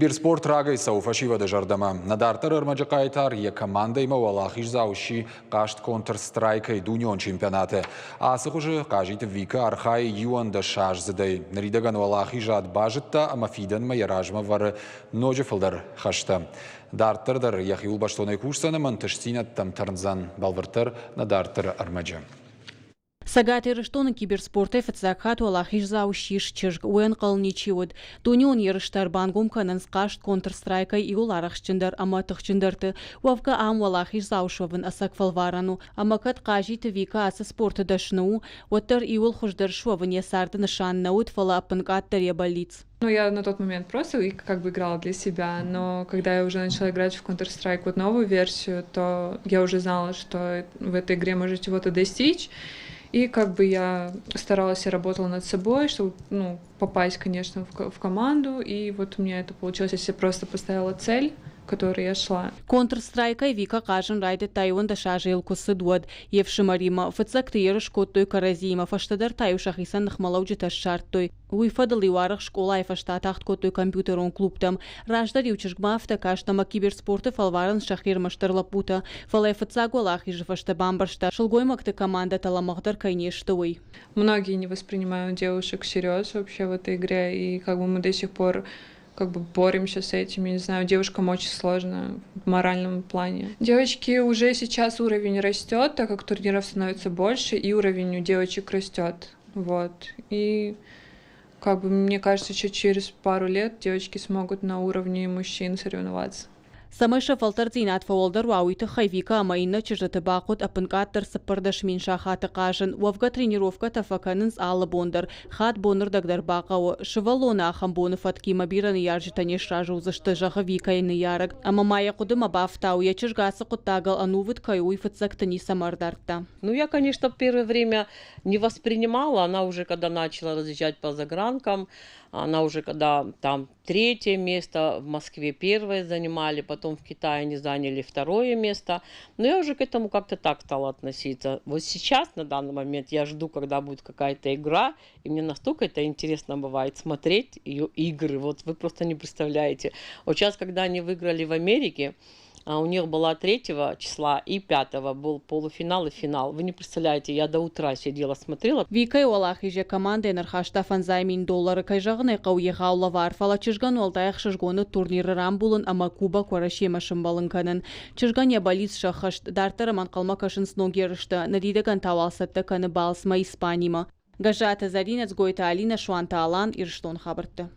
Киберспорт рагай сауфашива да жардама. Надартар армаджакайтар е команда има валахиш зауши кашт контр-страйка и дунион чемпионаты. А сахуже кажите вика архай юан да шаш задай. Наридаган валахиш ад бажетта, ама фидан ма яражма вар ноджа филдар хашта. Дартар дар яхиул баштонай курсана манташсинат там тарнзан балвартар на дартар армаджа. Сагаты рыштон киберспорты фацакат валахиш заушиш чижг уэн калничиуд. Дунион ярыштар бангум кананс кашт контр-страйка и уларахчындар аматыхчындарты. Уавка ам валахиш заушовын асак фалварану. Амакат кажит вика аса спорта дашну. Уаттар иул хуждар шовын ясарды нышан наут фала апынкаттар ябалиц. Ну, я на тот момент просто как бы играла для себя, но когда я уже начала играть в Counter-Strike вот новую версию, то я уже знала, что в этой игре можно чего-то достичь. И как бы я старалась и работала над собой, чтобы попасть, конечно, в команду. И вот у меня это получилось. Я себе просто поставила цель, к которой я шла. Контр-страйка вика кажен райде тайван да шажил кусыдуад. Евшимарима фацак тыерыш коттой каразима фаштадар таюшах исан нахмалауджи ташшарттой. Уйфадал юарах школа и фаштатахт коттой компьютерон клубтам. Раждар ючишгмафта каштама киберспорты фалваран шахир маштарлапута. Фалай фацак валах и фашта бамбаршта. Шелгой макты команда таламахдар кайнештовой. Многие не воспринимают девушек всерьез вообще в этой игре. И как бы мы до сих пор боремся с этим. Я не знаю, девушкам очень сложно в моральном плане. Девочки, уже сейчас уровень растет, так как турниров становится больше, и уровень у девочек растет. Вот. И мне кажется, что через пару лет девочки смогут на уровне мужчин соревноваться. Самыша фалтарзинат фаолдар вауита хайвика амаина чижата бақут апынкаттар сыпырдаш min шахаты қажын. Уавга тренировка тафаканынс алы бондар. Хат бондар дагдар бақауы. Шывалона ахам боны фаткима бираны яржитане шражу зашты жағы викайны яраг. Ама мая кудыма бафтау. Я чижгасы куттагал анувыт каюй фатсактани самардарта. Ну, я, конечно, в первое время не воспринимала. Она уже, когда начала разъезжать по загранкам, она уже, когда там 3-е место, в Москве 1-е занимали, потом в Китае они заняли 2-е место. Но я уже к этому как-то так стала относиться. Вот сейчас, на данный момент, я жду, когда будет какая-то игра, и мне настолько это интересно бывает смотреть ее игры. Вот вы просто не представляете. Вот сейчас, когда они выиграли в Америке, у них была 3 числа и 5 был полуфинал и финал. Вы не представляете, я до утра сидела, смотрела. Викай олахиже команда нархашта фанзаймин доллары кайжағын айқауе ғаула вар. Фала чыжган олдайық шыжгоны турниры рамбулын, ама Куба көрашемашын балынканын. Чыжган ябалиц шахышт, дартары манқалма кашын сногерышты, надидаган тавалсатты каны балсма Испанима. Гажата Заринец Гойта Алина Шуанта Алан Ирштон хабыртты.